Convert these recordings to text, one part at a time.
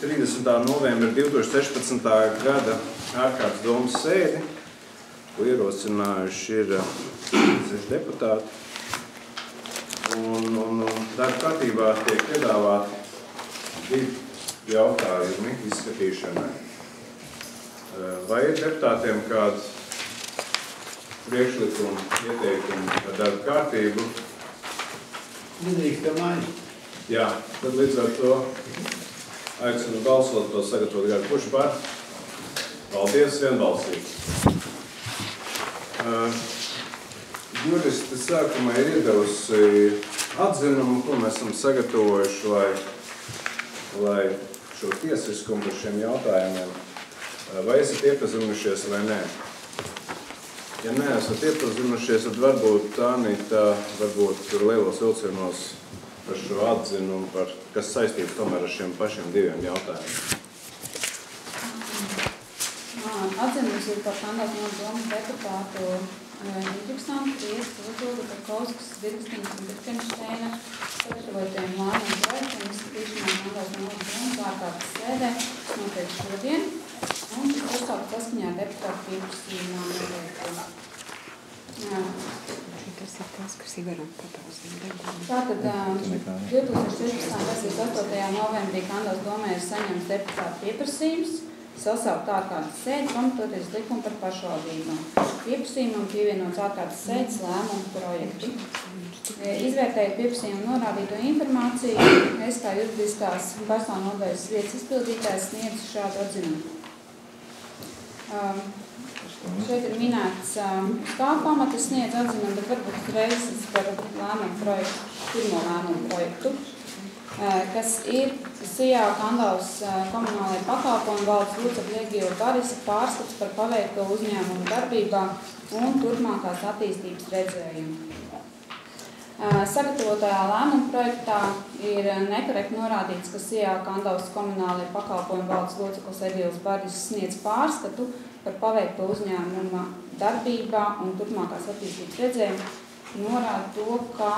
30. novembra 2016. gada ārkārtas domas sēdi, ko ierosinājuši ir 6 deputāti. Un darba kārtībā tiek piedāvāti 2 jautājumi izskatīšanai. Vai ir deputātiem kāds priekšlikumi, ieteikumi par darba kārtību? Nedrīkst jau maiņu. Jā, tad līdz ar to aicinu balsot, to sagatavot gadu. Kurš par? Paldies, vienbalsīgi. Juristi sākumā ir iedevusi atzinumu, ko mēs esam sagatavojuši, lai šo tiesiskumu par šiem jautājumiem. Vai esat iepazinušies vai nē? Ja neesat iepazinušies, tad varbūt Tānīta, varbūt tur lielos vilcienos par šo atzinumu, kas saistīts tomēr ar šiem pašiem 2 jautājumiem. Atzinums ir par Kandās domas deputātu Indriksantu, Kriestu, Lutuldu, Karkauskas, Dirgstiņas un Birkenšteina sagatavotiem lēmumu projektiem izskatīšanai Kandās domas ārkārtas sēdē, kas notiek šodien, un tas uzsākt saskaņā ar deputātu pieprasījumā noteikti. Tas ir tas, kas Ivaram papauzina. Tātad 2016. gada 8. novembrī Kandās domē ir saņemts deputātu pieprasījums sasaukt ārkārtas sēdi, pamatoties likumu par pašvaldībām. Pieprasījumam pievienots ārkārtas sēdes lēmumu projekti. Izvērtējot pieprasījumu norādīto informāciju, es kā juridiskās personu nodaļas vietas izpildītājs sniedzu šādu atzinumu. Šeit ir minēts, kā pamatas sniedz atzinumu, bet varbūt reizes par lēmumu projektu, pirmo lēmumu projektu, kas ir SIA Kandavas komunālajie pakalpojumi valdes locekļu Egio Barisa pārskats par paveikto uzņēmumu darbībā un turpmākās attīstības redzējumu. Sagatavotajā lēmuma projektā ir nekorekti norādīts, ka SIA Kandavas komunālajie pakalpojumi valdes loceklis Egio Baris sniedz pārskatu par paveikto uzņēmuma darbībā un turpmākās attīstības redzējumu. Norāda to, ka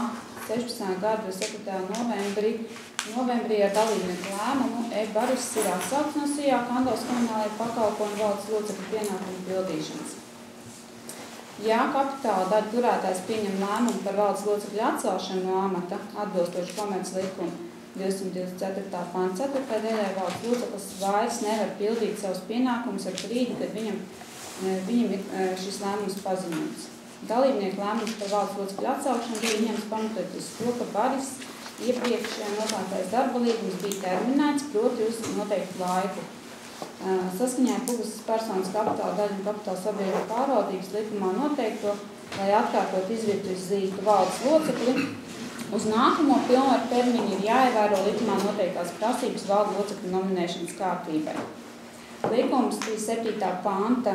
16. gada 7. novembrī ar dalībnieku lēmumu Baris ir atsaukts no SIA Kandavas komunālajie pakalpojumi valdes locekļu pienākumu pildīšanas. Ja kapitāla daļa turētājs pieņem lēmumu par valdes locekļu atcelšanu no amata atbilstoši Komerces likuma 224. panta 4. daļai, valdes loceklis vairs nevar pildīt savus pienākumus ar brīdi, kad viņam ir šis lēmums paziņots. Dalībnieku lēmums par valdes locekļu atcelšanu bija ņemts pamatoties to, ka Baris iepriekš noslēgtais darba līgums bija terminēts, proti uz noteiktu laiku. Saskaņā ar publiskas personas kapitāla daļu un kapitāla sabiedrību pārvaldības likumā noteikto, lai atkārtot izvirzītu valdes locekli, uz nākamo pilnvaru termiņu ir jāievēro likumā noteiktās prasības valdes locekļu nominēšanas kārtībai. Likums 37. panta,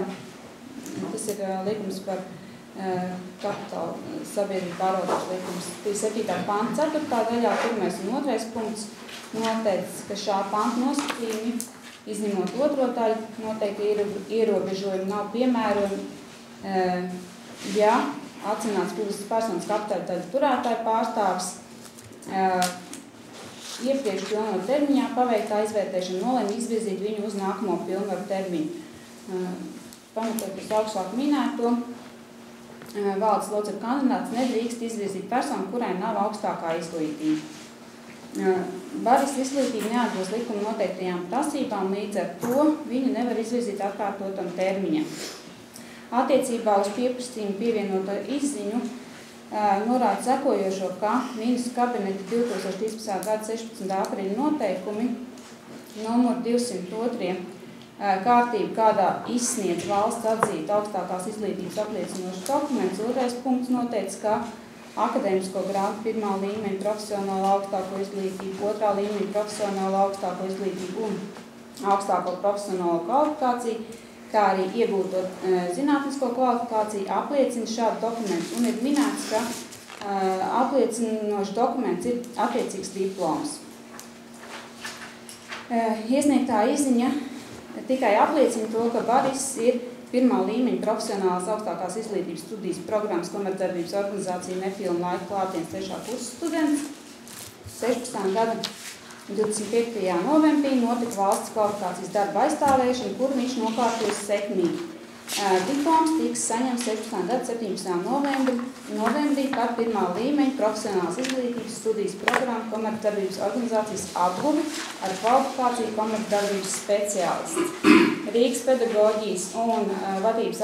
tas ir likums par kapitāla sabiedrību pārvaldības likums 37. panta 4. daļā, 1. un 2. punkts noteicis, ka šā panta nosacījumi, izņemot 2. daļu, noteikti ierobežojumi nav piemērojami, ja atcināts publiskas personas kapitāla daļu turētāju pārstāvis iepriekš pilnvaru termiņā paveiktā izvērtēšana nolēma izvirzīt viņu uz nākamo pilnvaru termiņu. Pamatoties augstāk minēto, valdes locekļu kandidāts nedrīkst izvirzīt personu, kurai nav augstākā izglītība. Baris izglītība neatbilst likuma noteiktajām prasībām, līdz ar to viņu nevar izvirzīt atkārtotam termiņam. Attiecībā uz pieprasījumu pievienoto izziņu norāda sekojošo, ka ministru kabineta 2013. gada 16. aprīļa noteikumi numur 202 kārtība, kādā izsniedz valsts atzīt augstākās izglītības apliecinošas dokumentus. 2. punkts noteica, ka akadēmisko grādu 1. līmeņa profesionālo augstāko izglītību, 2. līmeņa profesionālo augstāko izglītību un augstāko profesionālo kvalifikāciju, kā arī iegūto zinātnisko kvalifikāciju, apliecina šādu dokumentu. Un ir minēts, ka apliecinošs dokuments ir attiecīgs diploms. Iesniegtā izziņa tikai apliecina to, ka Baris ir 1. līmeņa profesionālās augstākās izglītības studijas programmas komercdarbības organizācija nepilnu laiku klātienes 3. kursa students. 16. gada 25. novembrī notika valsts kvalifikācijas darba aizstāvēšana, kur viņš nokārtojas sekmīgi. Diploms tiks saņemts 16. gada 17. novembrī par pirmā līmeņa profesionālas izglītības studijas programmu komercdarbības organizācijas apguvi ar kvalifikāciju komercdarbības speciālists. Rīgas pedagoģijas un vadības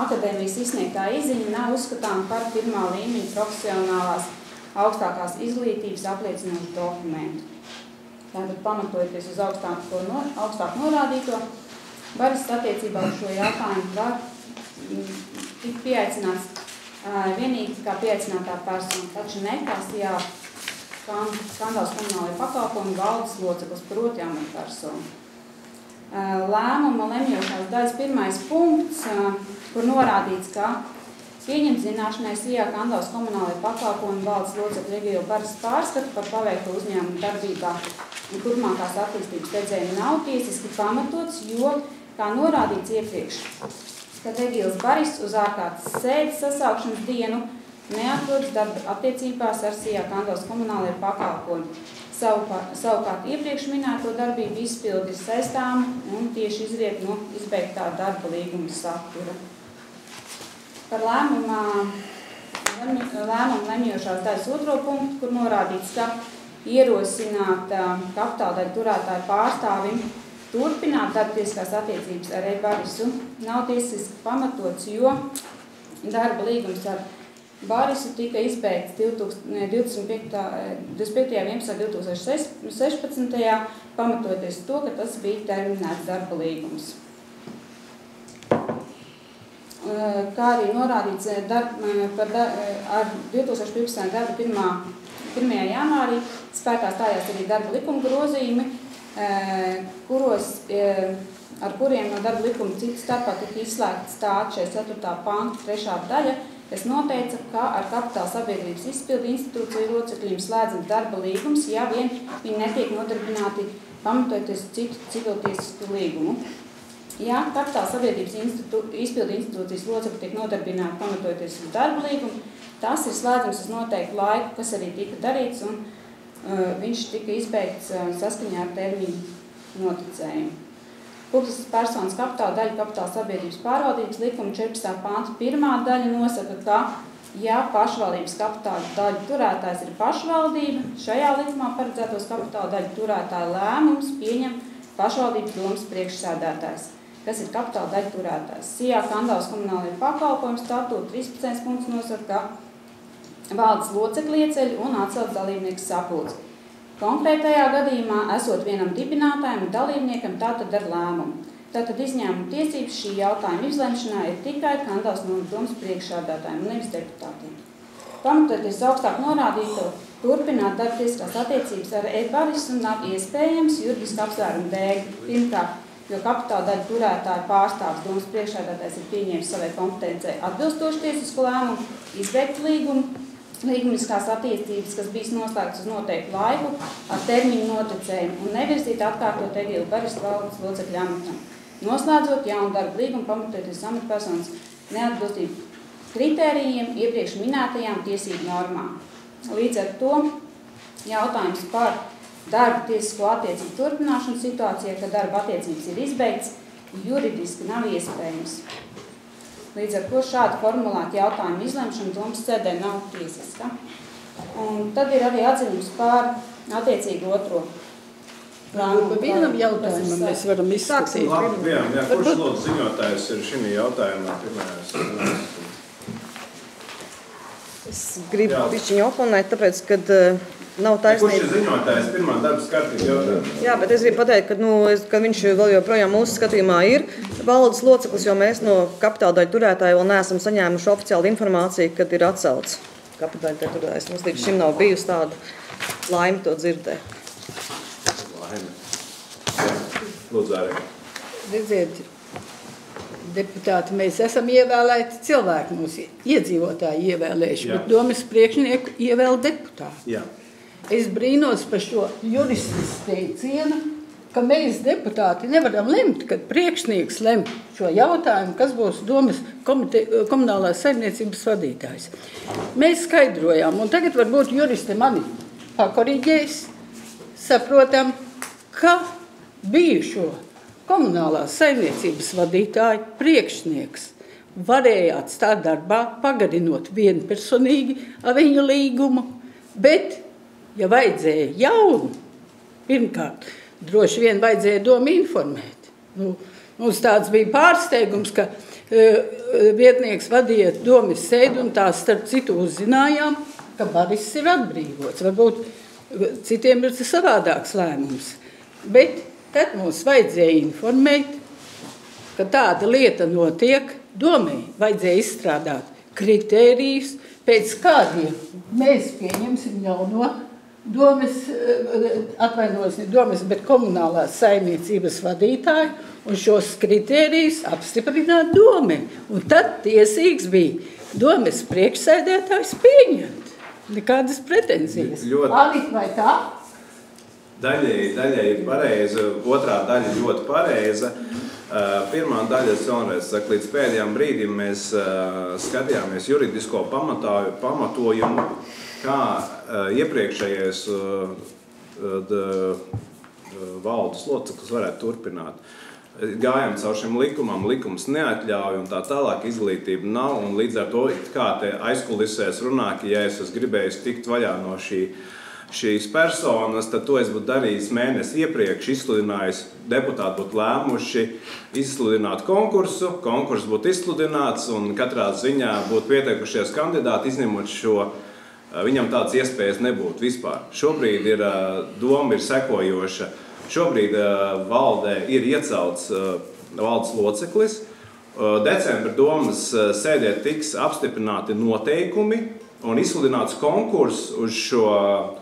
akadēmijas izsniegtā izziņa nav uzskatāma par pirmā līmeņa profesionālās augstākās izglītības apliecinošu dokumentu. Tātad pamatojoties uz augstāk norādīto, Baris attiecībā uz šo jautājumu var tikt pieaicināts vienīgi kā pieaicinātā persona, taču ne kā SIA Skandavas komunālajie pakalpojumi valdes loceklis, proti amatpersona. Lēmuma lemjošās daļas pirmais punkts, kur norādīts, ka pieņemt zināšanai SIA Skandavas komunālajie pakalpojumi valdes locekļu Egīla Baris pārskatu par paveikto uzņēmumu darbībā un turpmākās attīstības redzējumi nav tiesiski pamatots, jo, kā norādīts iepriekš, kad Egīls Baris uz ārkārtas sēdes sasaukšanas dienu neatrodas darba attiecībās ar SIA Skandavas komunālajiem pakalpojumiem. Savukārt iepriekš minēto darbību izpildi ir saistāma un tieši izriet no izbeigtā darba līguma satura. Par lēmumu lemjošās daļas otro punktu, kur norādīts, ka ierosināt kapitāldaļu turētāju pārstāvim turpināt darbtiesiskās attiecības ar Barisu nav tiesiski pamatots, jo darba līgums ar Barisu tika izbeigts 25.11.2016. pamatoties to, ka tas bija terminēts darba līgums. Kā arī norādīts ar 2015. gada 1. janvārī spēkā stājās arī darba likuma grozījumi, ar kuriem no darba likuma citu starpā tika izslēgts tā 44. panta 3. daļa, kas noteica, ka ar kapitāla sabiedrības izpildu institūciju locekļiem slēdzams darba līgums, ja vien viņi netiek nodarbināti pamatojoties citu civiltiesisku līgumu. Ja kapitāla sabiedrības izpildu institūcijas locekļi tiek nodarbināti pamatojoties uz darba līgumu, tas ir slēdzams uz noteiktu laiku, kas arī tika darīts, un viņš tika izbeigts saskaņā ar termiņu noticējumu. Publiskas personas kapitāla daļa kapitāla sabiedrības pārvaldības likuma 14. panta 1. daļa nosaka, ka, ja pašvaldības kapitāla daļu turētājs ir pašvaldība, šajā likumā paredzētos kapitāla daļu turētāja lēmums pieņem pašvaldības domas priekšsēdētājs, kas ir kapitāla daļu turētājs. SIA Skandavas komunālajiem pakalpojumu statūta 13. punkts nosaka, ka valdes locekļi ieceļ un atcelt dalībnieku sapulci. Konkrētajā gadījumā, esot vienam dibinātājam un dalībniekam, tātad ar lēmumu. Tātad izņēmuma tiesības šī jautājuma izlemšanā ir tikai Skandavas domas priekšsēdētājiem, nevis deputātiem. Pamatoties augstāk norādīto, turpināt darbtiesiskās attiecības ar Barisu nav iespējams juridiski apsvērumu dēļ. Pirmkārt, jo kapitāla daļu turētāju pārstāvs domas priekšsēdētājs ir pieņēmis savai kompetencei atbilstošu tiesisku lēmumu, izbeigt līgumiskās attiecības, kas bijis noslēgts uz noteiktu laiku, ar termiņu noticējumu un nevirzīt atkārtot Egīla Baris valdes locekļu amatam, noslēdzot jaunu darba līgumu pamatoties amatpersonas neatbilstību kritērijiem iepriekš minētajām tiesību normām. Līdz ar to jautājums par darba tiesisko attiecību turpināšanu situācijā, kad darba attiecības ir izbeigts, juridiski nav iespējams. Līdz ar to šādi formulēti jautājumu izlemšana domas sēdē nav tiesiska. Un tad ir arī atziņums par attiecīgu otro lēmumu. Par vienam jautājumam mēs varam izskatīt. Labi, jā, kurš lūdzu ziņotājs ir šī jautājumā pirmajās? Es gribu pišķiņu oponēt, tāpēc, kad nav taisnība. Kurš ir ziņotājs pirmā darbas kārtības jautājumā? Jā, bet es gribu pateikt, ka viņš vēl joprojām mūsu skatījumā ir valdes loceklis, jo mēs no kapitāla daļu turētāja vēl neesam saņēmuši oficiālu informāciju, kad ir atcelts kapitāla daļu turētājs. Mums līdz šim nav bijusi tāda laime to dzirdēt. Lūdzu, arī. Redziet, deputāti, mēs esam ievēlēti cilvēki, mūsu iedzīvotāji ievēlējuši, bet domas priekšnieku ievēl deputāti. Jā. Es brīnos par šo juristis teicienu, ka mēs deputāti nevaram lemt, kad priekšnieks lem šo jautājumu, kas būs domas komunālās saimniecības vadītājs. Mēs skaidrojām, un tagad varbūt juristi mani pakoriģēs, saprotam, ka bijušo komunālās saimniecības vadītāju priekšnieks varēja atstāt darbā, pagarinot vienpersonīgi ar viņu līgumu, bet, ja vajadzēja jaunu, pirmkārt, droši vien vajadzēja domu informēt. Mums tāds bija pārsteigums, ka vietnieks vadīja domas sēdi un tā starp citu uzzinājām, ka Baris ir atbrīvots. Varbūt citiem ir savādāks lēmums. Bet tad mums vajadzēja informēt, ka tāda lieta notiek. Domai vajadzēja izstrādāt kritērijus, pēc kādiem mēs pieņemsim jauno domas, bet komunālās saimniecības vadītāju un šos kritērijus apstiprināt domai. Un tad tiesīgs bija domas priekšsēdētājs pieņemt. Nekādas pretenzijas. Alīt, vai tā? Daļai pareiza, otrā daļa ļoti pareiza. Pirmā daļa, es vēlreiz saku, līdz pēdējām brīdim mēs skatījāmies juridisko pamatojumu, kā iepriekšējais valdes loceklis varētu turpināt. Gājām caur šiem likumam, likums neatļauj un tā tālāk izglītība nav, un līdz ar to kā te aizkulisēs runā, ka ja es gribēju tikt vaļā no šīs personas, tad to es būtu darījis mēnesi iepriekš, izsludinājis, deputāti būtu lēmuši izsludināt konkursu, konkurss būtu izsludināts un katrā ziņā būtu pieteikušies kandidāti, izņemot šo, viņam tāds iespējas nebūtu vispār. Šobrīd doma ir sekojoša, šobrīd valdē ir iecelts valdes loceklis, decembra domas sēdē tiks apstiprināti noteikumi, un izsludināts konkurss uz šo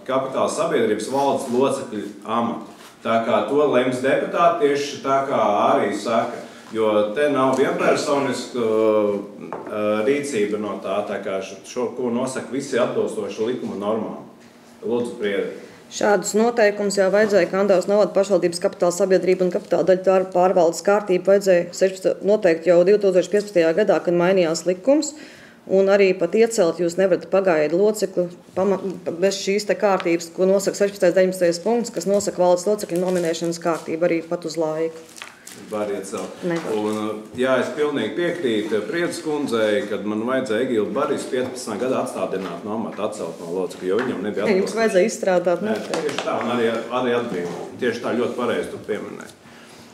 kapitāla sabiedrības valdes locekļu amatu. Tā kā to lems deputāti tieši tā kā arī saka, jo te nav vienpersoniska rīcība no tā kā šo, ko nosaka visi atbilstoši likuma normām. Lūdzu, priedi. Šādus noteikumus jau vajadzēja Kandavas novada pašvaldības kapitāla sabiedrība un kapitāla daļu pārvaldes kārtību vajadzēja noteikt jau 2015. gadā, kad mainījās likums. Un arī pat iecelt jūs nevarat pagaidu locekli bez šīs te kārtības, ko nosaka 16. 19. punkts, kas nosaka valdes locekļu nominēšanas kārtību arī pat uz laiku. Var iecelt. Un, jā, es pilnīgi piekrītu Priedes kundzei, kad man vajadzēja Egilu Baris 15. gadā atstādināt no amata, atcelt no locekļu, jo viņam nebija atbilst. Jums vajadzēja izstrādāt noteikti. Tieši tā, un arī atbrīvot. Tieši tā ļoti pareizi tu pieminēji.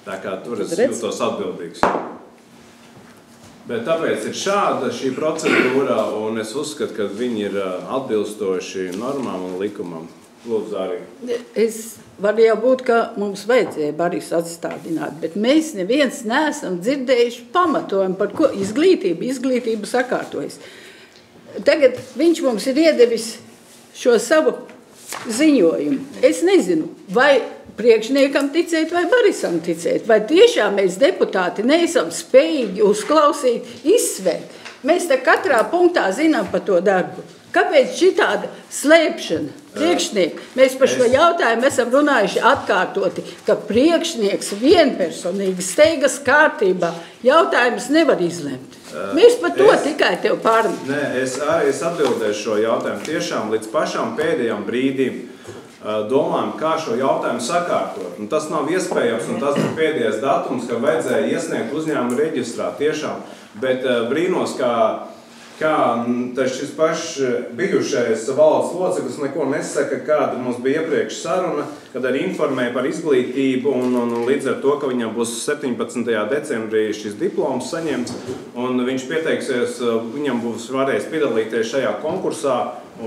Tā kā tur es jūtos atbildīgs. Bet tāpēc ir šāda šī procedūra, un es uzskatu, ka viņi ir atbilstoši normām un likumam. Lūdzu, arī. Es varu jau būt, ka mums vajadzēja Baris atstādināt, bet mēs neviens neesam dzirdējuši pamatojumu, par ko izglītību sakārtojas. Tagad viņš mums ir iedevis šo savu ziņojumu. Es nezinu, vai priekšniekam ticēt vai Barisam ticēt, vai tiešām mēs deputāti neesam spējīgi uzklausīt, izsvērt. Mēs te katrā punktā zinām par to darbu. Kāpēc šitāda slēpšana? Priekšnieki, mēs par šo jautājumu esam runājuši atkārtoti, ka priekšnieks vienpersonīgi steigas kārtībā jautājumus nevar izlemt. Mēs par to tikai tev pārnīt. Nē, es atbildēšu šo jautājumu tiešām līdz pašām pēdējām brīdīm. Domājam, kā šo jautājumu sakārtot. Un tas nav iespējams, un tas ir pēdējais datums, ka vajadzēja iesniegt uzņēmumu reģistrā tiešām. Bet brīnos, kā šis pašs bijušais valdes loceklis neko nesaka, kāda mums bija iepriekš saruna, kad arī informēja par izglītību un līdz ar to, ka viņam būs 17. decembrī šis diploms saņemts, un viņš pieteiksies, viņam būs varējis piedalīties šajā konkursā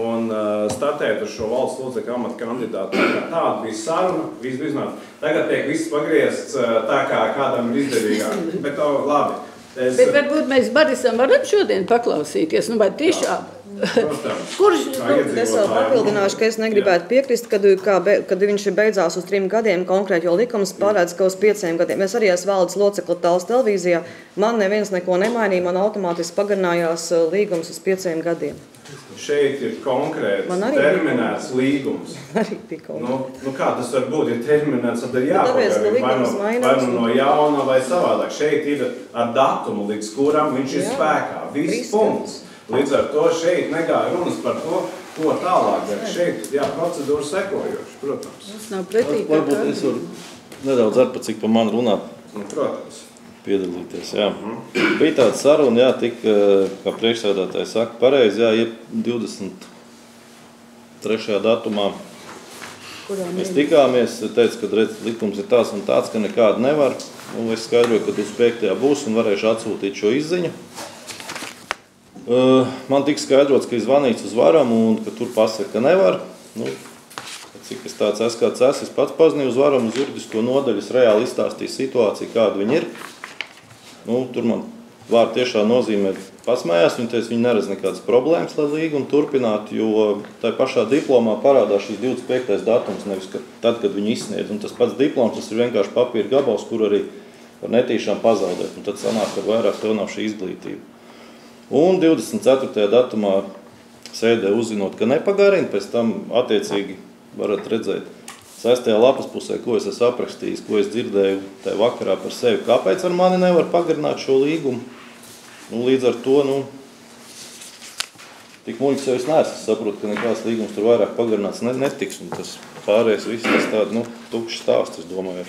un startēt uz šo valdes locekļu amata kandidātu. Tāda bija saruna, viss bija iznāca. Tagad tiek viss pagriezts tā kā kādam ir izdevīgāk. Bet labi. Bet varbūt mēs Barisam varam šodien paklausīties, vai tiešām? Kurš? Es vēl papildināšu, ka es negribētu piekrist, kad viņš beidzās uz 3 gadiem konkrēti, jo likums pārēdz, ka uz 5 gadiem. Es arī esmu valdes locekli Tallas televīzijā, man neviens neko nemainīja, man automātiski pagarinājās līgums uz 5 gadiem. Šeit ir konkrēts terminēts līgums. Arī bija konkrēts. Kā tas var būt, ja terminēts, tad ir jāpagarināt vai no jauna vai savādāk. Šeit ir ar datumu, līdz kuram viņš ir spēkā. Viss punkts. Līdz ar to šeit negāja runas par to, ko tālāk, bet šeit, jā, procedūra sekojoša, protams. Tas nav pretī. Varbūt es varu nedaudz ar pat cik pa man runāt. Nu, protams. Piedalīties, jā. Bija tāda saruna, jā, tik, kā priekšsēdētāji saka, pareizi, jā, 23. datumā mēs tikāmies, teicu, ka redz, likums ir tāds un tāds, ka nekāda nevar, un es skaidroju, ka uz 5. būs un varēšu atsūtīt šo izziņu. Man tika skaidrots, ka ir zvanīts uz varam un ka tur pasaka, ka nevar. Nu, cik es tāds esmu, kāds es pats pazinīju uz varam, uz juridisko nodaļu, es reāli izstāstīju situāciju, kāda viņa ir. Nu, tur man vārdi tiešām nozīmē pasmējās, viņi teica, viņi neredz nekādas problēmas, lai līgumu turpinātu, jo tai pašā diplomā parādās šis 25. datums, nevis tad, kad viņi izsniedz. Un tas pats diploms, tas ir vienkārši papīra gabals, kur arī var netīšām pazaudēt. Un tad sanāk, ka vairāk tev nav šī izglītība. Un 24. datumā sēdē uzzinot, ka nepagarina, pēc tam attiecīgi varat redzēt 6. lapas pusē, ko es esmu aprakstījis, ko es dzirdēju tajā vakarā par sevi. Kāpēc ar mani nevar pagarināt šo līgumu? Nu, līdz ar to, tik muļķis jau es neesmu. Es saprotu, ka nekāds līgums tur vairāk pagarināts netiks. Un tas pārējais viss tas tāds, tukšs stāsts, es domāju.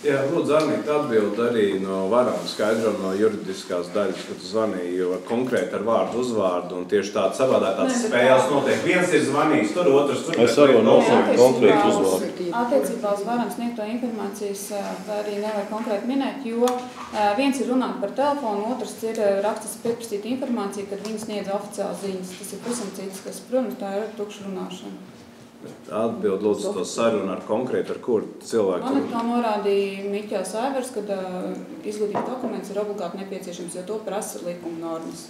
Jā, lūdzu, Arnīt, atbild arī no varam skaidro no juridiskās daļas, kad zvanīja, jo konkrēti ar vārdu uzvārdu un tieši tāda savādāk tāds spējās notiek. Viens ir zvanījis tur, otrs tur. Es arī nosauku konkrēti uzvārdu. Attiecībā uz varam sniegto informācijas arī nevar konkrēti minēt, jo viens ir runāt par telefonu, otrs ir rakstiski pieprasīt informāciju, kad viņi sniedz oficiāli ziņas. Tas ir pusam cits, kas, protams, tā ir tukša runāšana. Atbild lūdzu to sarunu ar konkrētu, ar kuru cilvēku. Man to norādīja Miķels Aivers, kad izglītības dokuments ir obligāti nepieciešams, jo to prasa likuma normas.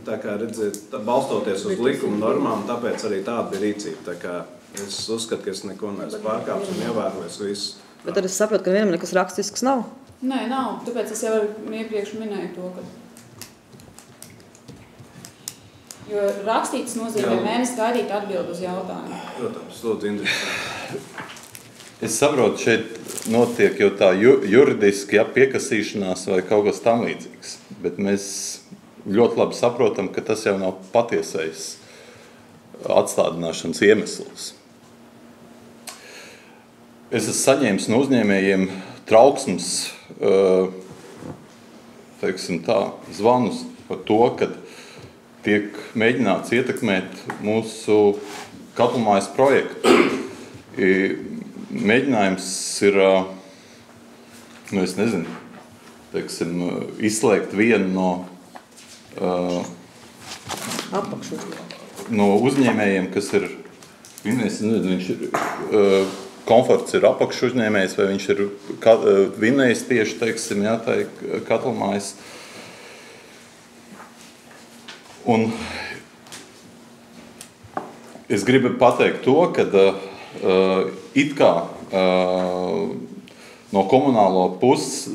Tā kā redziet, balstoties uz likuma normām, tāpēc arī tāda bija rīcība. Tā kā es uzskatu, ka es neko neesmu pārkāpis un ievērojis visu. Bet tad es saprotu, ka vienam nekas rakstisks nav? Nē, nav. Tāpēc es jau iepriekš minēju to, ka jo rakstīts nozīmē mēnesi gaidīt atbildi uz jautājumu. Protams, lūdzu, Indriks. Es saprotu, šeit notiek jau tā juridiski piekasīšanās vai kaut kas tam līdzīgs, bet mēs ļoti labi saprotam, ka tas jau nav patiesais atstādināšanas iemesls. Es esmu saņēmis no uzņēmējiem trauksmes, teiksim tā, zvanus par to, ka tiek mēģināts ietekmēt mūsu Katlumājas projektu. Mēģinājums ir, es nezinu, teiksim, izslēgt vienu no uzņēmējiem, kas ir, viņš ir, Komforts ir apakšu uzņēmējs, vai viņš ir vinējis tieši, teiksim, jā, tā Katlumājas. Un es gribu pateikt to, ka it kā no komunālo puses,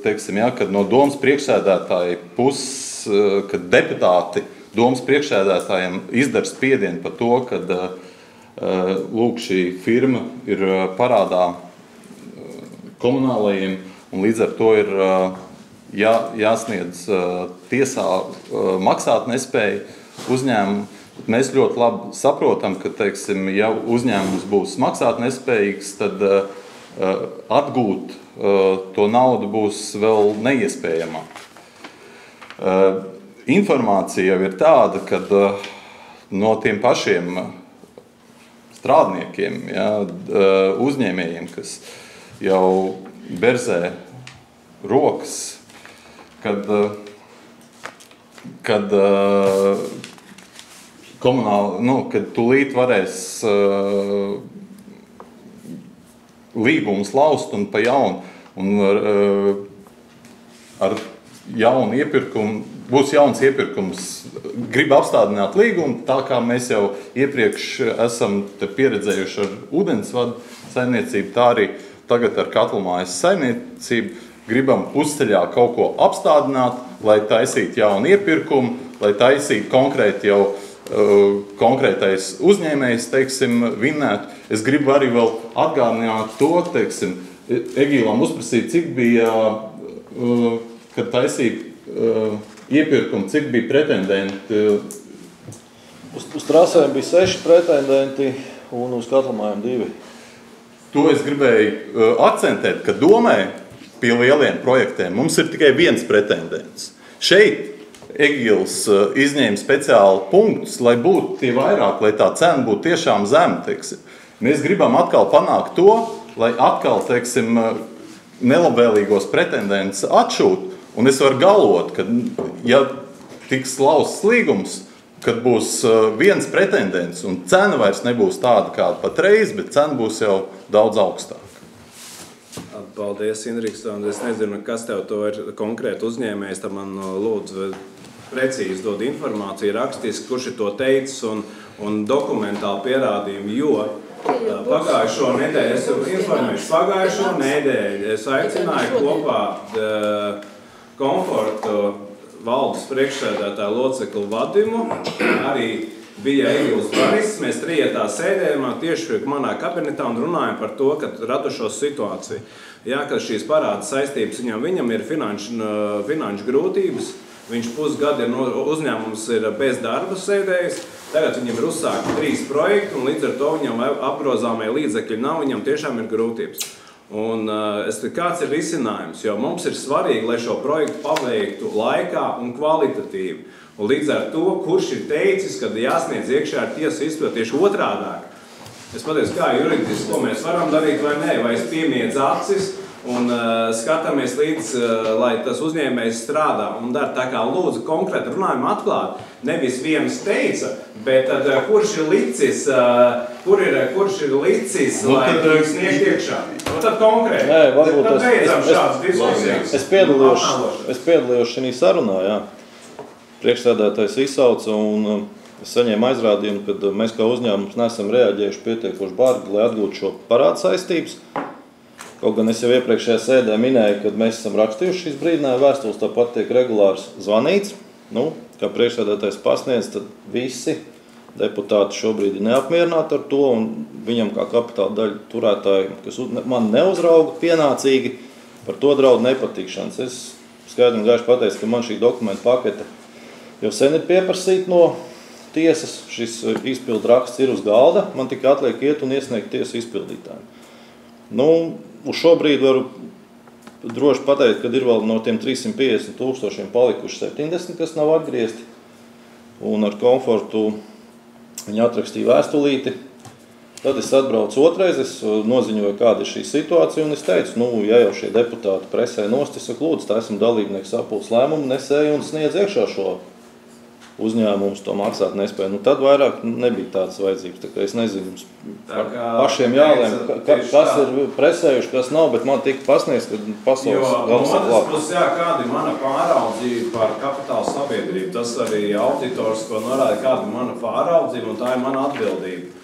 teiksim, jā, kad no domas priekšsēdētāja puses, kad deputāti domas priekšsēdētājiem izdara spiedienu par to, kad lūk, šī firma ir parādā komunālajiem un līdz ar to ir jāsniedz tiesā maksātnespēja uzņēmumu. Mēs ļoti labi saprotam, ka, teiksim, ja uzņēmums būs maksātnespējīgs, tad atgūt to naudu būs vēl neiespējamāk. Informācija jau ir tāda, ka no tiem pašiem strādniekiem, ja, uzņēmējiem, kas jau berzē rokas, kad kad tūlīt varēs līgumus laust un pa jaunu, un ar jaunu iepirkumu, būs jauns iepirkums, grib apstādināt līgumu, tā kā mēs jau iepriekš esam pieredzējuši ar ūdensvadu saimniecību, tā arī tagad ar Katlumājas saimniecību gribam pusceļā kaut ko apstādināt, lai taisītu jaunu iepirkumu, lai taisītu konkrēti jau konkrētais uzņēmējs, teiksim, vinnētu. Es gribu arī vēl atgādināt to, teiksim, Egīlam uzprasīt, cik bija, kad taisīja iepirkumu, cik bija pretendenti Uz trasēm bija 6 pretendenti un uz katlamājiem 2. To es gribēju akcentēt, ka domē pie lieliem projektiem mums ir tikai viens pretendents. Šeit Egils izņēma speciāli punktus, lai būtu tie vairāk, lai tā cena būtu tiešām zema, teiksim. Mēs gribam atkal panākt to, lai atkal, teiksim, nelabvēlīgos pretendents atšūt, un es varu galvot, ka, ja tiks lausts līgums, kad būs viens pretendents, un cena vairs nebūs tāda kāda patreiz, bet cena būs jau daudz augstāka. Paldies, Indriks, un es nezinu, kas tev to ir konkrēti uzņēmējs, tad man lūdzu precīzi dod informāciju rakstiski, kurš ir to teicis un dokumentāli pierādījumi, jo pagājušo nedēļu, es informēšu, pagājušo nedēļu es aicināju kopā Komfortu valdes priekšsēdētāju loceklu Vadimu, arī bija Egils Barists, mēs trietā sēdējām tieši manā kabinetā un runājam par to, ka radušos situāciju. Jā, ka šīs parādas saistības viņam ir finanšu grūtības, viņš pusgadu uzņēmums ir bez darba sēdējis, tagad viņam ir uzsākti 3 projekti un līdz ar to viņam apgrozāmie līdzekļi nav, viņam tiešām ir grūtības. Un kāds ir risinājums, jo mums ir svarīgi, lai šo projektu paveiktu laikā un kvalitatīvi. Un līdz ar to, kurš ir teicis, kad jāsniedz iekšā ar tiesu izpildu tieši otrādāk. Es pateicu, kā juridiski, ko mēs varam darīt vai nē, vai es piemiedzu acis un skatāmies līdz, lai tas uzņēmējs strādā un dara tā kā lūdzu konkrēti runājam atklāt. Nevis viens teica, bet tad, kurš ir licis, lai sniegt iekšā. Nu tad konkrēti. Nē, varbūt tad beidzam šādas diskusijas. Es piedalījos šajā sarunā, jā. Priekšsēdētājs izsauca un es saņēmu aizrādījumu, ka mēs kā uzņēmums neesam reaģējuši pietiekoši bargi, lai atgūtu šo parādu saistības. Kaut gan es jau iepriekšējā sēdē minēju, ka mēs esam rakstījuši šīs brīdinājuma vēstules, tāpat tiek regulārs zvanīts. Nu, kā priekšsēdētājs pasniedz, tad visi deputāti šobrīd ir neapmierināti ar to, un viņam kā kapitāla daļa turētāji, kas man neuzrauga pienācīgi, par to draud nepatikšanas. Es skaidri un gaiši pateicu, ka man šī dokumenta pakete jau sen ir pieprasīta no tiesas. Šis izpildu raksts ir uz galda, man tikai atliek iet un iesniegt tiesu izpildītājiem. Nu, uz šo brīdi varu droši pateikt, ka ir vēl no tiem 350 000 palikuši 70, kas nav atgriezti. Un ar Komfortu viņi atrakstīja vēstulīti. Tad es atbraucu otrais, es noziņoju, kāda ir šī situācija, un es teicu, nu, ja jau šie deputāti presē nost, es saku, lūdzu, tā esmu dalībnieks sapulces lēmumu, nesēju un sniedz iekšā šo uzņēmums to maksāt nespēja. Nu, tad vairāk nebija tādas vajadzības. Tā kā es nezinu, pašiem jālēm, kas ir presējuši, kas nav, bet man tika pasniegts, ka pasaules galvas ir klāt. Jā, kāda ir mana pāraudzība par kapitāla sabiedrību. Tas arī auditors, ko norāda, kāda ir mana pāraudzība, un tā ir mana atbildība.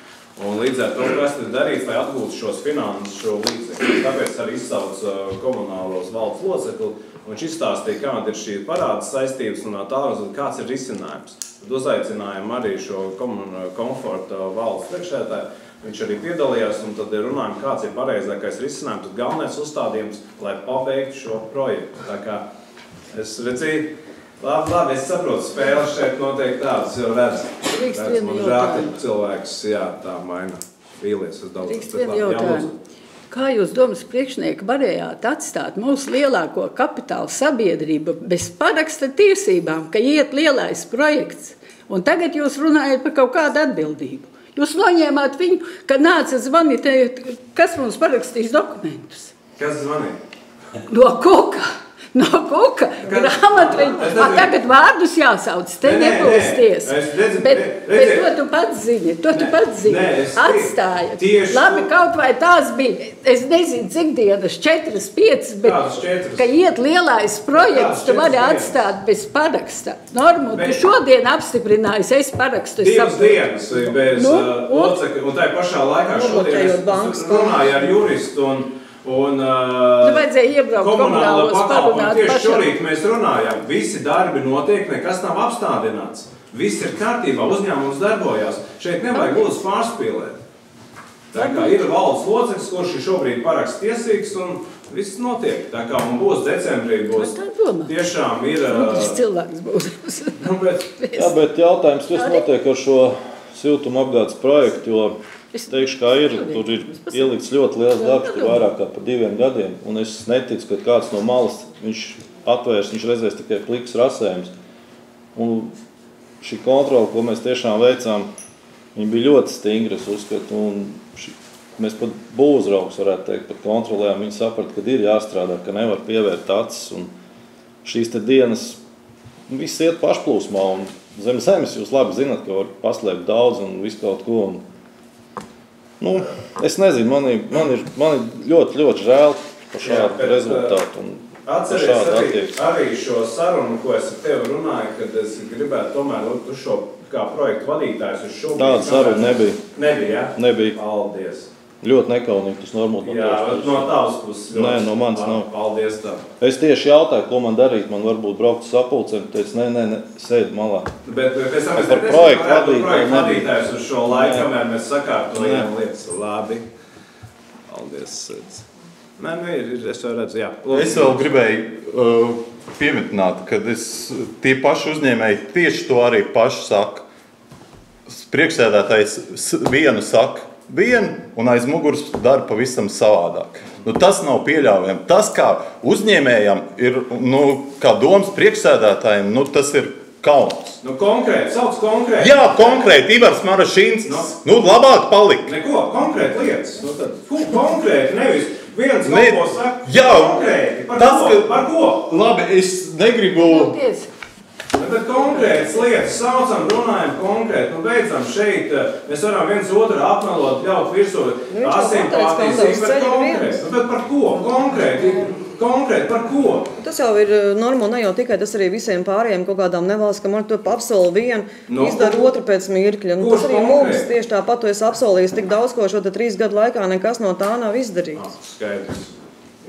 Un līdz ar to, kas ir darīts, lai atgūtu šos finanšu līdzekļus. Tāpēc arī izsauc komunālos valdes locekli. Viņš izstāstīja, kāda ir šī parādas saistības un tālāk, kāds ir risinājums. Tad uzaicinājām arī šo Komforta valdes priekšsēdētāju. Viņš arī piedalījās un tad runājām, kāds ir pareizākais risinājums. Tad galvenais uzstādījums, lai pabeigtu šo projektu. Tā kā es redzēju, labi, es saprotu, spēles šeit noteikti tādas jau redz. Man žēl, cilvēks, jā, tā maina vīlies uz daudz. Kā jūs, domas priekšnieki, varējāt atstāt mūsu lielāko kapitāla sabiedrību bez paraksta tiesībām, ka iet lielais projekts, un tagad jūs runājat par kaut kādu atbildību? Jūs noņēmāt viņu, kad nāca zvanīt, kas mums parakstīs dokumentus? Kas zvanīja? No Kuka. No Kuka, grāmatveņa, tagad vārdus jāsauc, te nebūs tiesa. Bet to tu pats zini, atstājat. Labi, kaut vai tās bija, es nezinu, cik dienas, 4, 5, bet, ka iet lielais projekts, tu vari atstāt bez paraksta. Normu, tu šodien apstiprinājis, es parakstu. 2 dienas bez locekļa, un tai pašā laikā šodien es runāju ar juristu un vajadzēja iebraukt komunālos parunāt tieši šorīt mēs runājam. Visi darbi notiek, nekas nav apstādināts. Viss ir kārtībā, uzņēmums darbojās. Šeit nevajag lūdzu pārspīlēt. Tā kā ir valdes loceklis, kurš ir šobrīd parakst tiesīgs un viss notiek. Tā kā un būs decembrī, būs tiešām ir... Tas cilvēks būs. Jā, bet jautājums, kas notiek ar šo siltuma apgādes projektu, jo es teikšu, kā ir, tur ir ielikts ļoti liels darbs, tur vairāk kā par 2 gadiem, un es neticu, ka kāds no malas viņš atvērs, viņš redzēs tikai pliks rasējums. Un šī kontrola, ko mēs tiešām veicām, viņa bija ļoti stingra, es uzskatu, un mēs pat būvuzraugs varētu teikt, pat kontrolējām, viņi saprata, ka ir jāstrādā, ka nevar pievērt acis, un šīs te dienas viss iet pašplūsmā, un zem zemes jūs labi zināt, ka var paslēpt daudz un visu kaut ko, un nu, es nezinu, man ir ļoti, ļoti žēl par šādu rezultātu. Atceries arī šo sarunu, ko es ar tevi runāju, kad es gribētu tomēr uz šo kā projektu vadītājs uz šobrīd. Tāda saruna nebija. Nebija, ja? Nebija. Paldies. Ļoti nekaunīgi tas normāli. Jā, no tavas puses. Nē, no manis nav. Paldies tev. Es tieši jautāju, ko man darīt. Man varbūt braukt uz sapulcēm. Teicu, nē, sēdi malā. Bet pēc tam par projektu vadītājs uz šo laiku, kamēr mēs sakārtojam lietas. Labi. Paldies. Nē, es jau redzu, jā. Es vēl gribēju pieminēt, ka tie paši uzņēmēji tieši to arī paši saka. Priekšsēdētājs vienu saka, un aiz muguras dara pavisam savādāk. Tas nav pieļaujami. Tas, kā uzņēmējam ir, kā domas priekšsēdētājiem, tas ir kauns. Konkrēti, sauc konkrēti. Jā, konkrēti, Ivars Marašīns, labāk palikt. Neko, konkrēti lietas. Konkrēti, nevis viens kaut ko saka. Jā, konkrēti. Par ko? Labi, es negribu... Bet konkrētas lietas saucam, runājam konkrēti. Beidzam šeit, mēs varam viens otru apmelot, ļaut virsū asimpātijas, bet konkrēti. Bet par ko? Konkrēti par ko? Tas jau ir normāli, ne jau tikai tas arī visiem pārējiem kaut kādām nevalstiskām, man to apsolu vienu, izdara otru pēc mirkļa. Tas arī mums tieši tāpat, tu esi apsolījis tik daudz, ko šo 3 gadu laikā nekas no tā nav izdarīts. Skaidrs.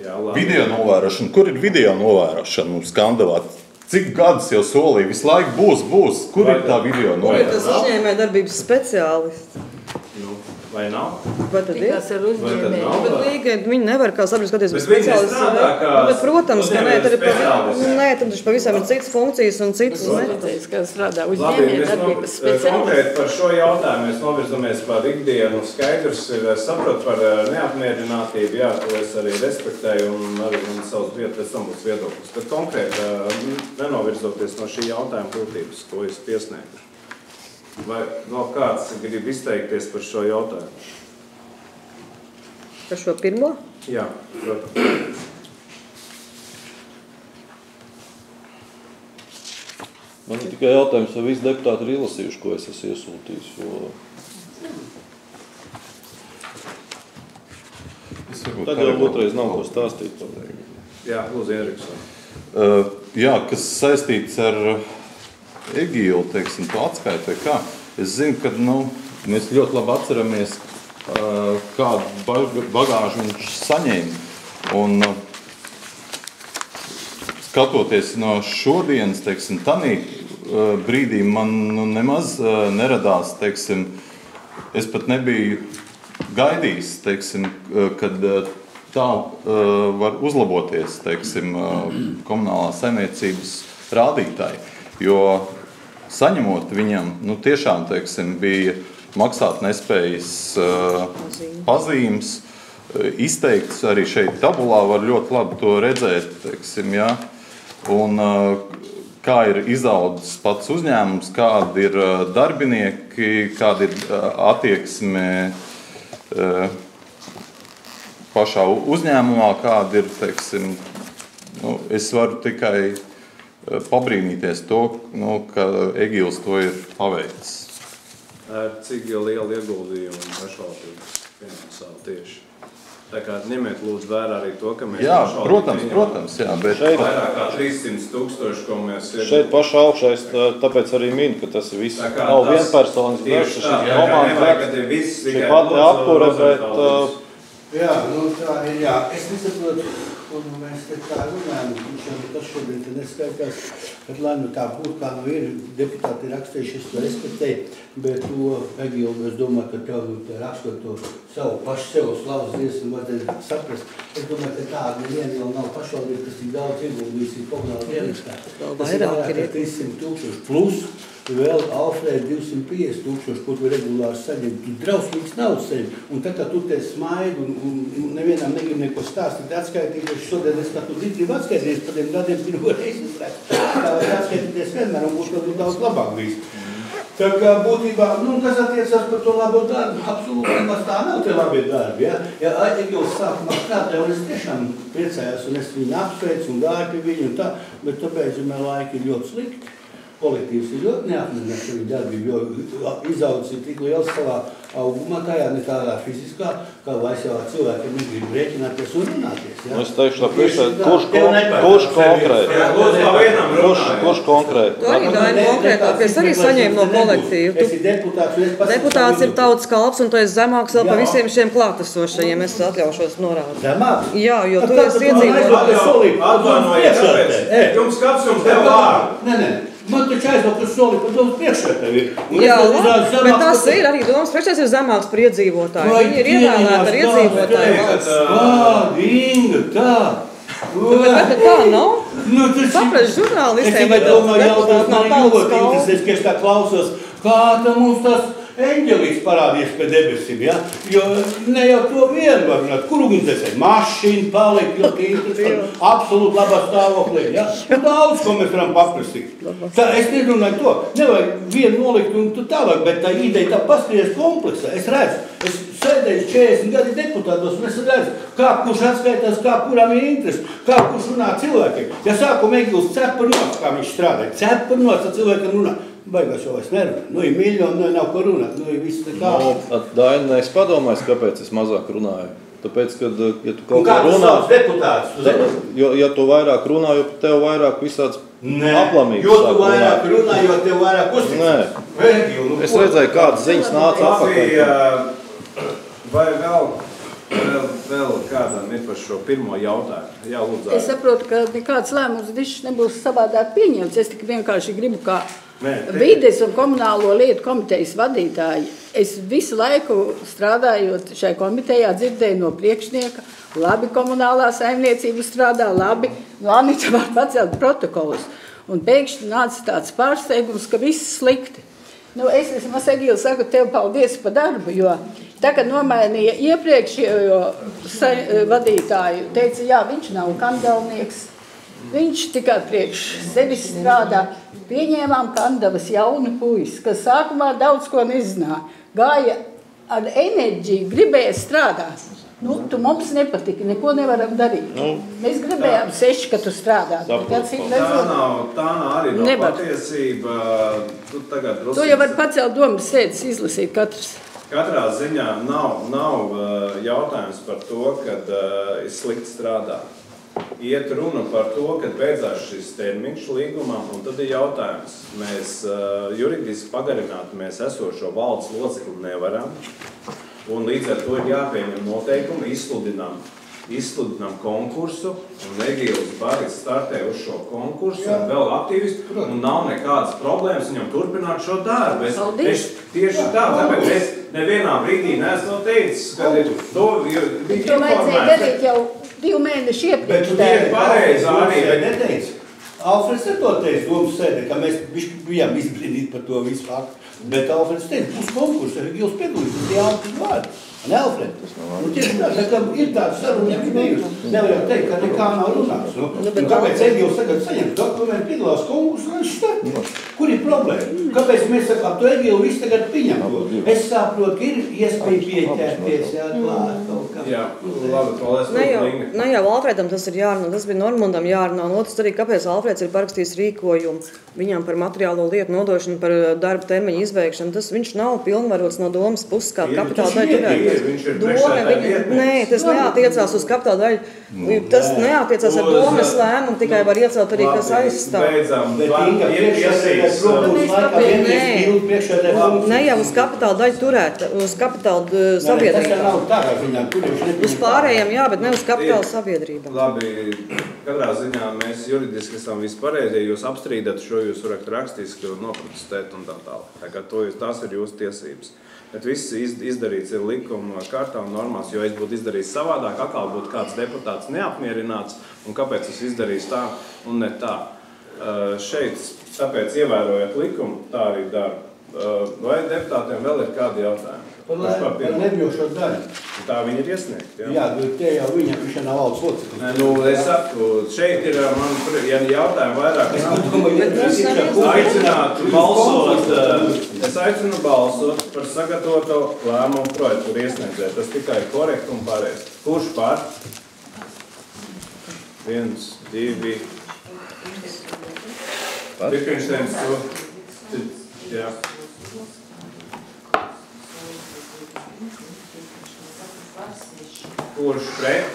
Jā, labi. Video novērošana. Kur ir video novērošana mums skandavāt? Cik gadus jau solīja? Visu laiku būs. Kur ir tā video novērošana? Kur ir tas uzņēmēja darbības speciālists? Vai nav? Vai tad ir? Tas ir uzņēmēji. Bet līgai viņi nevar kā sabiedrības skatīties Bet viņi strādā kā protams, ka nē, tad speciālisti. pavisam ir citas funkcijas un citas Redzējis, kā strādā Labi, uzņēmēji darbības speciālists. konkrēti par šo jautājumu mēs novirzamies par ikdienu. Skaidrs ir, saprot par neapmierinātību, jā, to es arī respektēju un arī man savus pēc tam būs viedoklis. Bet konkrēti nenovirzoties no šī jautājuma būtības, ko es piesniegšu. Vai vēl kāds grib izteikties par šo jautājumu? Par šo pirmo? Jā, protams. Man ir tikai jautājums, vai visi deputāti ir izlasījuši, ko es esmu iesūtījis. Tad jau otrais nav ko stāstīt. Jā, lūdzu, Eriksson. Jā, kas saistīts ar Egilu, teiksim, to atskaitu vai kā. Es zinu, ka mēs ļoti labi atceramies, kādu bagāžu viņš saņēma. Un skatoties no šodienas, teiksim, tanī brīdī man nemaz neradās, teiksim, es pat nebiju gaidījis, teiksim, kad tā var uzlaboties, teiksim, komunālās saimniecības rādītāji. Jo saņemot viņam, tiešām, teiksim, bija maksāt nespējas pazīmes, izteikts arī šeit tabulā, var ļoti labi to redzēt, teiksim, jā. Un kā ir izaudzis pats uzņēmums, kādi ir darbinieki, kāda ir attieksme pašā uzņēmumā, kāda ir, teiksim, es varu tikai pabrīnīties to, ka Egils to ir paveicis. Cik liela ieguldījuma un pašvaldības finansā tieši? Tā kā ņemiet lūdzu vērā arī to, ka mēs... Jā, protams, jā, bet... Vairāk kā 300,000, ko mēs... Šeit pašā augšais, tāpēc arī min, ka tas ir viss. Nav vienpersonas darbs, šis komandas darbs, šī pati apkure, bet Jā, nu tā ir, jā. Es nesaprotu, un mēs te tā runājam, tas šodien te neskaitās, bet lai nu tā būtu, kā nu ir, deputāti rakstījuši, es to respektēju, bet to, Egīlu, es domāju, ka tev rakstot to savu pašu sev slavas dziesmu, vajadzētu saprast. Es domāju, ka tāda neviena vēl nav pašvaldība, kas tik daudz ieguldījis ir komunāla dienestā. Tas ir vairāk 300,000 plus. Vēl Alfrēda 250,000, ko tu regulāri saņem, tu drausmīgs naudas saņem. Un tā kā tu te smaidi un nevienam negrib neko stāstīt, atskaitīties šodien, es kā tu gribu atskaitīties par tiem gadiem pirmo reizi izrēt. Tā var atskaitīties vienmēr un būtu daudz labāk bijis. Tā kā būtībā, kas attiecās par to labo darbu, absolūti nemaz tā nav tie labie darbi. Ja Egils sākumā strādāja, un es tiešām priecājos, un es viņu apsveicu un gāju pie viņu un tā, bet tāpēc, ja laiki ir ļoti slikti. Kolektīvs ir ļoti neapmierinājis viņu darbību, jo izaudzis ir tik liels savā augumā, tajā ne tādā fiziskā, kā vaisjāvā cilvēkiem negrib rēķināties un runāties. Ja? Es teikšu tā priekšā, kurš konkrēti? Kurš konkrēti? Tu arī Daini konkrētākies arī saņēma no kolektīva. Es ir deputāts. Deputāts ir tautas kalps un tu esi zemāks vēl pa visiem šiem klātesošajiem, es atļaušos norādīt. Zemāks? Jā, jo tu esi iedzīvotājs. Atvainojiet, jums kāds jums tev vārdu? Nē. Man taču aizlaukt uz soli par domas priekšētāju ir. Jā, bet tas ir arī domas priekšētājs ir zemāks par iedzīvotāju. Viņi ir ievēlēti ar iedzīvotāju valsts. Inga, tā. Bet tā nav? Saprast žurnālistiem, vai deputāti nav tautas kalps. Es tā klausos, kā tā mums tas eņģelīgs parādījies pie debesīm, ja? Jo ne jau to vienu var runāt. Kur ugunsdzēsēji? Mašīna palika ļoti interesanti, absolūti labā stāvoklī, ja? Daudz, ko mēs varam paprasīt. Tā, es nerunāju to. Nevajag vienu nolikt un tu tālāk, bet tā ideja tā paskaties kompleksā. Es redzu, es sēdēju 40 gadi deputātos, un es redzu, kā kurš atskaitās, kā kuram ir interesi, kā kurš runā cilvēkiem. Ja sākumā Egils cepa nots, kā viņš strādāja, cepa nots, tad cilvēkiem runā. Baigās jau vairs nerunā. Ir miljoni, nav ko runāt. Ir viss nekā. Daini, es padomāju, kāpēc es mazāk runāju. Tāpēc, kad, ja tu kaut kā runā, deputāts, ja tu vairāk runā, jo tev vairāk visāds aplamīgs. Jo tu vairāk runā, jo tev vairāk uzticas. Es redzēju, kādas ziņas nāca atpakaļ. Vai vēl kādam ir par šo pirmo jautājumu? Jā, lūdzu. Es saprotu, ka nekāds lēmums dišs nebūs savādāk pieņemts. Es tikai vienkārši gribu kā Vides un komunālo lietu komitejas vadītāji. Es visu laiku strādājot šai komitejā dzirdēju no priekšnieka, labi komunālā saimniecība strādā, labi, Anita var pacelt protokolus. Un pēkšņi nāca tāds pārsteigums, ka viss slikti. Es vismaz Egīla saku tev paldies par darbu, jo tagad nomainīja iepriekšējo vadītāju, teica, jā, viņš nav kandalnieks, viņš tikai priekš sevis strādā. Pieņēmām Kandavas jaunu puisi, kas sākumā daudz ko nezināja. Gāja ar enerģiju, gribēja strādāt. Tu mums nepatika, neko nevaram darīt. Mēs gribējām 6, ka tu strādā. Tā nav arī no patiesība. Tu jau var pacelt domas sēdes, izlasīt katrs. Katrā ziņā nav jautājums par to, kad ir slikti strādāt. Iet runa par to, kad beidzās šis termiņš līgumam, un tad ir jautājums. Mēs juridiski pagarināt mēs esošo valdes locekli nevaram, un līdz ar to ir jāpieņem noteikumi, izsludinām konkursu, un Egīls Barits startē uz šo konkursu, un vēl aktīvisti, un nav nekādas problēmas viņam turpināt šo darbu. Es tieši tāpēc es nevienā brīdī neesmu teicis, kad ir to vajadzēja darīt jau 2 mēneši iepriekš. Bet tu tiek pareizi arī, bet neteici. Alfreds ar to teica domas sēdē, ka mēs bijām izbrīnīti par to visu faktu. Bet Alfreds teica, būs konkurss, ja Egils piedalīs, tas jāatpēc vārdi. Ne, Alfred? Tieši tā, ka ir tāda saruna bijusi. Nevar jau teikt, ka nekā nav runāts. Kāpēc Egils tagad saņem dokumentu, piedalās konkursu, viņš starp? Kur ir problēma? Kāpēc mēs sakām, to Egilu viss tagad piņem? Es saprotu, ka ir iespēja pieķerties, klāt kaut kā. Jā, labi, paldies. Ne jau Alfredam tas ir jārunā, tas bija Normundam jārunā. Un otrs arī, kāpēc Alfreds ir parakstījis rīkojumu viņam par materiālo lietu nodošanu, par darba termiņu izbeigšanu. Tas viņš nav pilnvarots no domas puses kā kapitāla daļa turētājs. viņš ir priekšsēdētāja vietnieks. Nē, tas neatiecās uz kapitāla daļu. Tas neatiecās ar domes lēmumu, tikai var iecelt arī, kas aizstāv. Beidzam. Ne jau uz kapitāla daļu turēt, uz kapitāla sabiedrībām. Uz pārējiem, jā, bet ne uz kapitāla sabiedrībām. Labi, katrā ziņā mēs juridiski esam vispareizie, jūs apstrīdat šo, jūs varat rakstiski noprotestēt un tā tālāk. Tā kā tās ir jūsu tiesības. Bet viss izdarīts ir likuma kārtā un normās, jo es būtu izdarījis savādāk, atkal būtu kāds deputāts neapmierināts, un kāpēc es izdarīju tā un ne tā. Šeit, tāpēc ievērojot likumu, tā arī dara. Vai deputātiem vēl ir kādi jautājumi? Par nebļošo daļu. Tā viņi ir iesniegt, jā? Jā, bet tie jau viņš nav valsts loceklis. Nē, nu, es saku, šeit ir man, ja jautājumi vairāk, es aicinu balsot par sagatavoto lēmumu projektu, kur iesniedzēt. Tas tikai korekti un pareizi. Kurš par? 1, 2. Wittgensteins to. Jā. Kurš pret?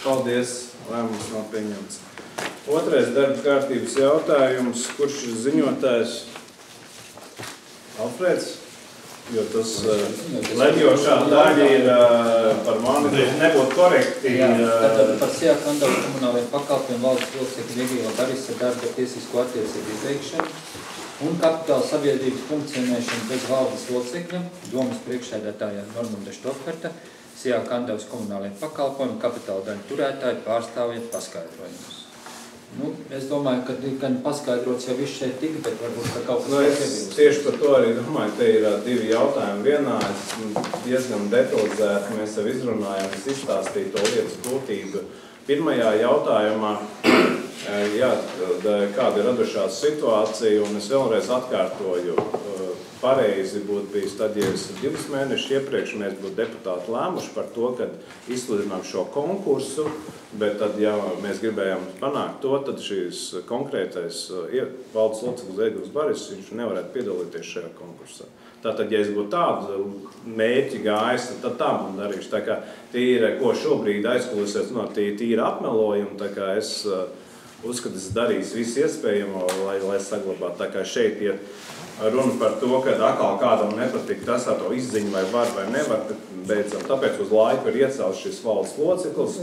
Paldies, lēmums nav pieņemts. Otrais darba kārtības jautājums, kurš ir ziņotājs? Alfrēds? Jo tas leģošā daļa ir par mani, nebūtu korekti. Tātad par Sijā Kandavas komunālajiem pakalpojumiem valsts locekļa Vigila Barisa darba tiesisko attiecību izbeigšanu un kapitāla sabiedrības funkcionēšanu bez valdes locekļa, domas priekšsēdētāja Normunda Štofherta, Sijā Kandavas komunālajiem pakalpojumiem kapitāla daļu turētāji pārstāvjiet paskaidrojumus. Nu, es domāju, ka gan paskaidrots jau viss šeit tika, bet varbūt ka kaut kas es tieši par to arī domāju, te ir divi jautājumi vienā. Es diezgan detalizēti mēs jau izrunājām, es izstāstīju to lietas būtību. Pirmajā jautājumā, jā, kāda ir radušās situācija, un es vēlreiz atkārtoju, pareizi būtu bijis tad, ja 2 mēnešus iepriekš mēs būtu deputāti lēmuši par to, kad izsludinām šo konkursu, bet tad, ja mēs gribējām panākt to, tad šīs konkrētais valdes loceklis Egils Baris, viņš nevarētu piedalīties šajā konkursā. Tātad, ja es būtu tādu mērķi gājis, tad tā būtu darījuši. Tā kā tīra, ko šobrīd aizkulisēs, tīra apmelojumi, tā kā es uzskatu, es darīšu visu iespējamo, lai saglabātu. Tā kā šeit ir runa par to, ka atkal kādam nepatīk tas ar to izziņu, vai var vai nevar, beidzam. Tāpēc uz laiku ir iecelts šis valsts loceklis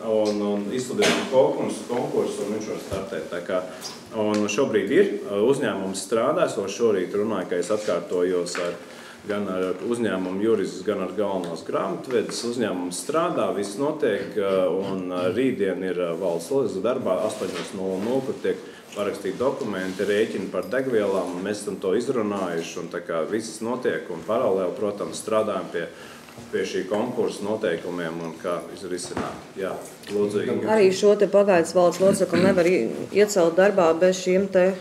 un izsludinām konkursu, un viņš var startēt. Tā kā, un šobrīd ir uzņēmums strādājis, un šorīt runāju, ka es atkārtojos gan ar uzņēmumu juristus, gan ar galvenos grāmatvedis. Uzņēmums strādā, viss notiek, un rītdien ir valsts loceklis darbā 8:00, kur tiek parakstīti dokumenti, rēķini par degvielām, un mēs esam to izrunājuši, un tā kā viss notiek, un paralēli, protams, strādājam pie šī konkursa noteikumiem, un kā izrisināt. Jā, lūdzu, Inga. Arī šo te pagaidas valsts locekli nevar iecelt darbā bez šiem te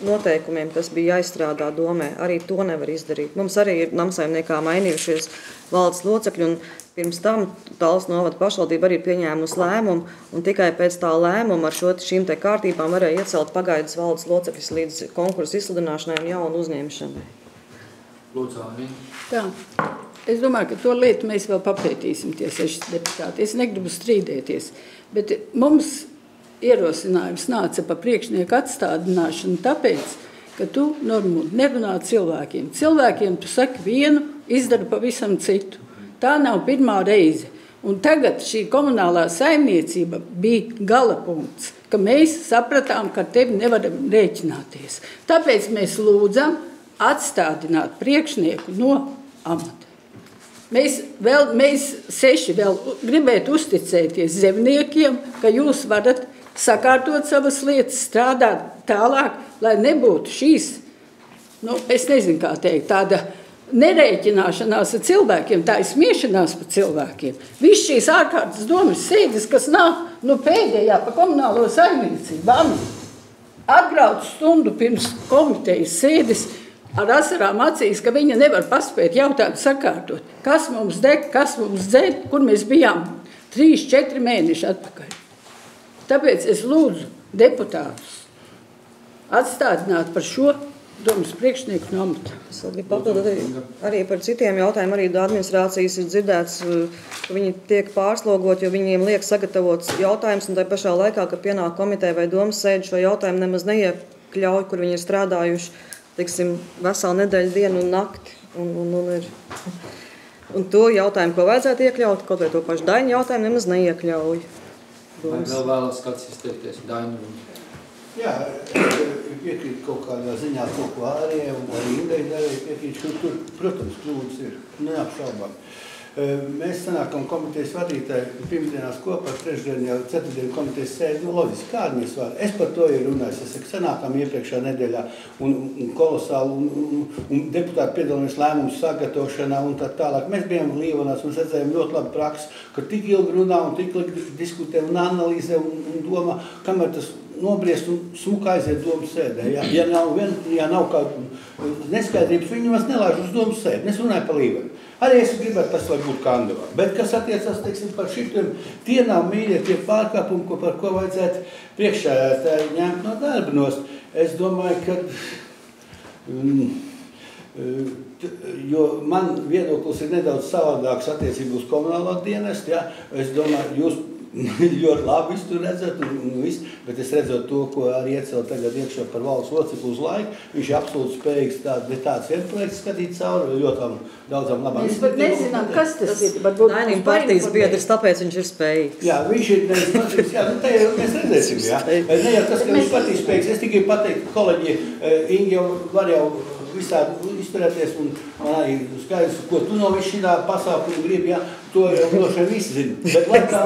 noteikumiem, kas bija jāizstrādā domē. Arī to nevar izdarīt. Mums arī ir namsaimniekā mainījušies valsts locekļi, un pirms tam Tallas novada pašvaldība arī ir pieņēmusi lēmumu, un tikai pēc tā lēmuma ar šīm te kārtībām varēja iecelt pagaidas valdes locekļus līdz konkursu izsludināšanai un jaunu uzņemšanai. Lūdzu, Tā. Es domāju, ka to lietu mēs vēl papētīsim, tie 6 deputāti. Es negribu strīdēties, bet mums ierosinājums nāca par priekšnieku atstādināšanu tāpēc, ka tu, Normund, nerunā cilvēkiem. Cilvēkiem tu saki vienu, izdara pavisam citu. Tā nav pirmā reize. Un tagad šī komunālā saimniecība bija gala punkts, ka mēs sapratām, ka tevi nevaram rēķināties. Tāpēc mēs lūdzam atstādināt priekšnieku no amata. Mēs 6 vēl gribētu uzticēties zemniekiem, ka jūs varat sakārtot savas lietas, strādāt tālāk, lai nebūtu šīs, es nezinu, kā teikt, tāda nerēķināšanās ar cilvēkiem, tā ir smiešanās par cilvēkiem. Viss šīs ārkārtas domas sēdes, kas nāk pēdējā pa komunālo saimniecību, atgrautu stundu pirms komitejas sēdes, ar asarām acīs, ka viņa nevar paspēt jautājumu sakārtot. Kas mums deg, kas mums dzēd, kur mēs bijām 3-4 mēneši atpakaļ. Tāpēc es lūdzu deputātus atstādināt par šo domas priekšnieku no amata. Es vēl gribu papildināt arī par citiem jautājumiem. Arī administrācijas ir dzirdēts, ka viņi tiek pārslogoti, jo viņiem liek sagatavot jautājumus, un tā pašā laikā, ka pienāk komiteja vai domas sēdi šo jautājumu nemaz neiekļauj, kur viņi ir strādājuši, teiksim, veselu nedēļu dienu un nakti. Un to jautājumu, ko vajadzētu iekļaut, kaut vai to pašu Dainu jautājumu nemaz neiekļauj. Vai vēl vēlas kāds izteikties? Dainu? Jā, piekrīt kaut kādā ziņā to, ko Ārijai un arī Indai darīja, piekrīt, ka tur, protams, kļūdas ir neapšaubām. Mēs sanākam komitejas vadītāji pirmdienās kopā, trešdien jau ceturtdien komitejas sēdi, loģiski, kādi mēs varam. Es par to ir runājis, es saku, sanākam iepriekšā nedēļā un kolosāli, un deputāti piedalāmies lēmumu sagatavošanā un tā tālāk. Mēs bijām Līvanās, mēs redzējām ļoti labu praksi, ka tik ilgi runā un tik ilgi diskutē un analīzē un domā, kamēr tas nobriest un smuka aiziet domas sēdē. Ja nav kāda neskaidrības, viņi μας nelaiž uz domas sēdi. Es runāju par Līvanu. Arī es gribētu tas, lai būtu Kandavā. Bet, kas attiecas, teiksim, par šitiem, tie nav mīļie, tie pārkāpumi, par ko vajadzētu priekšsēdētāji ņemt no darba nost. Es domāju, ka, jo man viedoklis ir nedaudz savādāks attiecībā uz komunālo dienestu, ja? Es domāju, jūs ļoti labi visu tur redzat, bet es redzot to, ko arī iecēl tagad iekšā par valsts loceklu uz laiku, viņš ir absolūti spējīgs tāds vienprojekts skatīt cauri, ļoti daudzām labām. Mēs pat nezinām, kas tas ir. Dainim partijas biedrs, tāpēc viņš ir spējīgs. Jā, viņš ir partijas, jā, nu te mēs redzēsim, jā. Ne jau tas, ka viņš partijas spējīgs, es tikai pateikt, kolēģi, Ingi jau var jau visādi izturēties un man arī skaidrs, ko tu no visu šitā pasākumu gribi, jā, to jau droši visi zina. Bet lai tā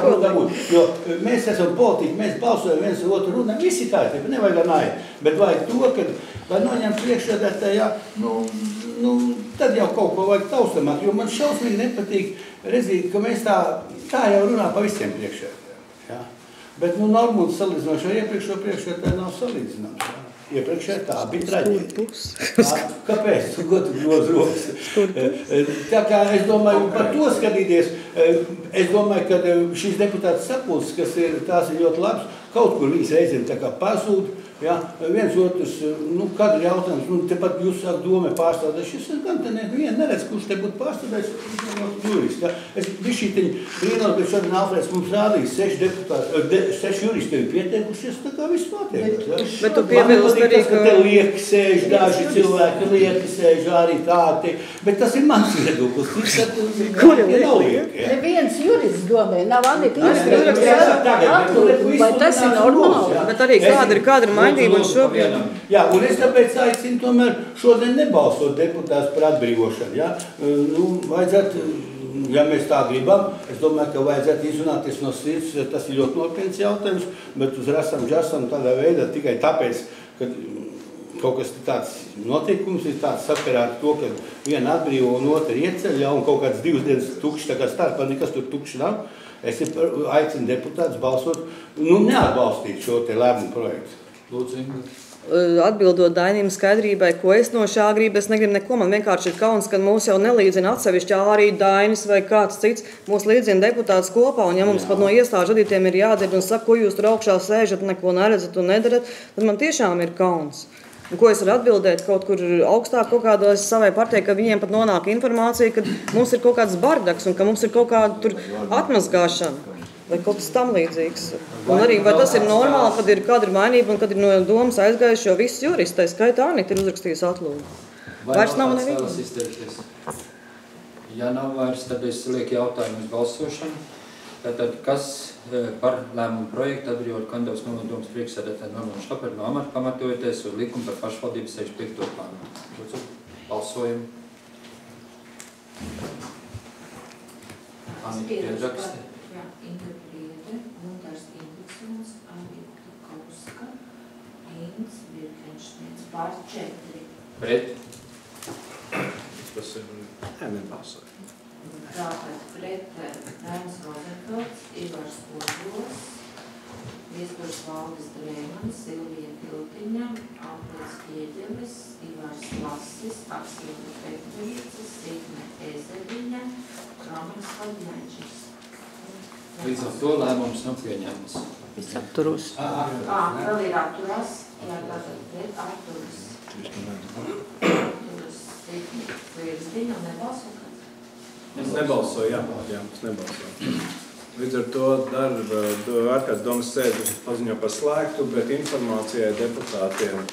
būtu, jo mēs esam politiķi, mēs balsojam viens otru runājam, visi kārtība, nevajag naiet. Bet vajag to, ka, lai noņem priekšsēdētāji, jā, tad jau kaut ko vajag taustamāt, jo man šausmīgi nepatīk redzīt, ka mēs tā jau runā pa visiem priekšsēdētājiem, jā. Bet, Normūds salīdzinoši ar iepriekšo priekšsēdētāju nav salīdzināms, jā. Iepriekšē tā bija traģēdija. Kāpēc? Ko tu groz rokas? Tā kā es domāju, par to skatīties, es domāju, ka šīs deputātas sapulces, kas ir, tās ir ļoti labs, kaut kur visi reizēm tā kā pazūd, ja, viens otrs, kad ir jautājums, tepat jūs sāk domē pārstādājuši, es gan te nevienu neredz, kurš te būtu pārstādājis, jurists, ja. Es bišķītiņi brīnos, bet šodien Alfrēds mums rādīs 6 juristi ir pieteikušies, tā kā viss notiek. Ja. Bet tu piebilst arī, ka te lieki sēž, daži cilvēki lieki sēž arī tādi, bet tas ir mans viedoklis. Kur ir lieki? Neviens jurists domē, nav Anita izdarījums, vai tas ir normāli? Bet arī kāda ir mainība un šobrīd? Jā, un es tāpēc aicinu tomēr šodien nebalsot deputātus par atbrīvošanu, ja? Vajadzētu, ja mēs tā gribam, es domāju, ka vajadzētu izrunāties no sirds, tas ir ļoti nopietns jautājums, bet uz rasam džasam tādā veidā tikai tāpēc, ka kaut kas tāds notikums ir tāds sakarā ar to, ka viena atbrīvo un otra ieceļ, ja, un kaut kāds 2 dienas tukšs, tā kā starpā nekas tur tukšs nav. Es aicinu deputātus balsot, neatbalstīt šo te lēmumu projektu. Lūdzu, Inga. Atbildot Dainim skaidrībai, ko es no šā gribu, es negribu neko, man vienkārši ir kauns, ka mūs jau nelīdzina atsevišķi arī Dainis vai kāds cits, mūs līdzina deputāts kopā, un ja mums pat no iestāžu vadītiem ir jādzird un saka, ko jūs tur augšā sēžat, neko neredzat un nedarat, tad man tiešām ir kauns. Un ko es varu atbildēt kaut kur augstāk kaut kādā savai partijai, ka viņiem pat nonāk informācija, ka mums ir kaut kāds bardaks un ka mums ir kaut kāda tur atmazgāšana. Vai kaut kas tam līdzīgs. Un arī, vai tas ir normāli, kad ir kāda mainība un kad ir no domas aizgājuši, jo visi juristi, tā skaitā Anita ir uzrakstījis atlūgu. Vairs nav neviena. Vai vēlas izteikties? Ja nav vairs, tad es lieku jautājumu uz balsošanu. Tātad, kas par lēmumu projektu atbrīvot Kandavas novadomas priekšsēdētāju Normūdu Šlaperu no amata pamatojoties uz likumu par pašvaldības 65. pāntu? Lūdzu, balsojumu. Anita piedraksti. Jā, Inga Priede, Mundars Indeksons, Anita Kauska, Inns, Birkenšniec, pār 4. Pret? Tas ir nebalsot. Tātad pret Rainis Rozenfelds, Ivars Požos, Viespars Valdis Drēmans, Silvija Tiltiņa, Alfreds Ķieģelis, Lasis, Aksilda Pēterīca, Signe Ezeriņa, Kromas Vaļņaģis. Līdz ar to lēmums nav pieņemts. Es atturos. Vēl ir atturās, jā, tātad pret atturas. Atturas Signe Zvirzdiņa un nebalso kāds? Es nebalsoju, jā, es nebalsoju. Līdz ar to ārkārtas domas sēdi paziņo par slēgtu, bet informācijai deputātiem